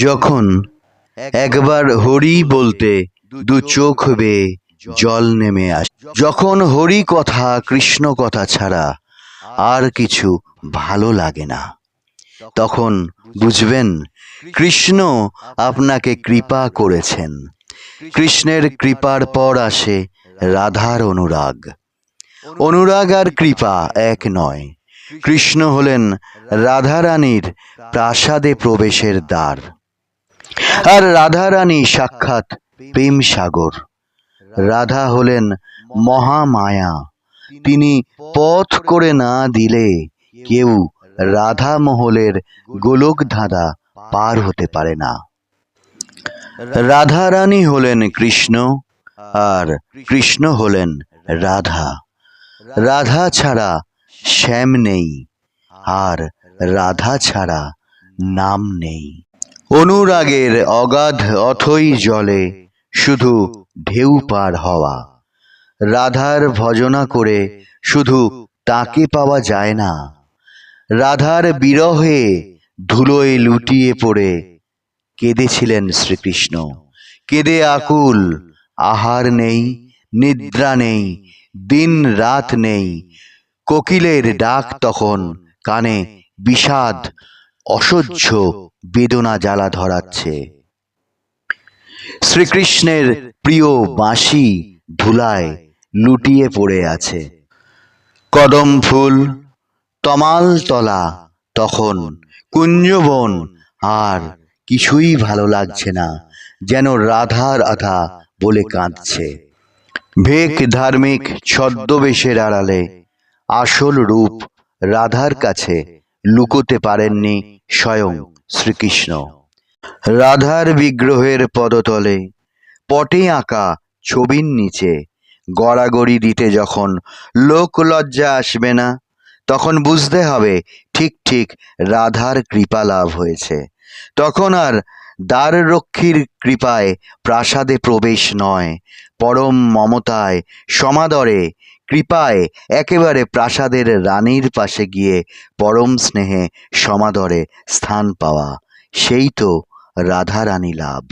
যখন একবার হরি বলতে দু চোখ বেয়ে জল নেমে আসে, যখন হরি কথা কৃষ্ণ কথা ছাড়া আর কিছু ভালো লাগে না, তখন বুঝবেন কৃষ্ণ আপনাকে কৃপা করেছেন। কৃষ্ণের কৃপার পর আসে রাধার অনুরাগ। অনুরাগ আর কৃপা এক নয়। কৃষ্ণ হলেন রাধারানীর প্রাসাদে প্রবেশের দ্বার, আর রাধারানী সাক্ষাৎ প্রেম সাগর। রাধা হলেন মহামায়া। তিনি পথ করে না দিলে কেউ রাধা মহলের গোলক ধাঁধা পার হতে পারে না। রাধারানী হলেন কৃষ্ণ, আর কৃষ্ণ হলেন রাধা। রাধা ছাড়া শ্যাম নেই, আর রাধা ছাড়া নাম নেই। অনুরাগের অগাধ অথই জলে শুধু ঢেউ পার হওয়া। রাধার ভজনা করে শুধু তাকে পাওয়া যায় না। রাধার বিরহে ধুলোয় লুটিয়ে পড়ে কেঁদেছিলেন শ্রীকৃষ্ণ। কেঁদে আকুল, আহার নেই, নিদ্রা নেই, দিন রাত নেই। কোকিলের ডাক তখন কানে বিষাদ, অসহ্য বেদনা জ্বালা ধরাচ্ছে। শ্রীকৃষ্ণের প্রিয় বাঁশি ধুলায় লুটিয়ে পড়ে আছে। কদম ফুল, তমাল তলা, তখন কুঞ্জবন, আর কিছুই ভালো লাগছে না, যেন রাধা রাধা বলে কাঁদছে। ভেক ধার্মিক ছদ্মবেশের আড়ালে আসল রূপ রাধার কাছে লুকোতে পারেননি স্বয়ং শ্রীকৃষ্ণ। রাধার বিগ্রহের পদতলে পটে আঁকা ছবির নিচে গড়াগড়ি দিতে যখন লোক লজ্জা আসবে না, তখন বুঝতে হবে ঠিক ঠিক রাধার কৃপা লাভ হয়েছে। তখন আর দ্বাররক্ষীর কৃপায় প্রাসাদে প্রবেশ নয়, পরম মমতায় সমাদরে কৃপায় একেবারে প্রাসাদের রানীর পাশে গিয়ে পরম স্নেহে সমাদরে স্থান পাওয়া, সেই তো রাধারানী লাভ।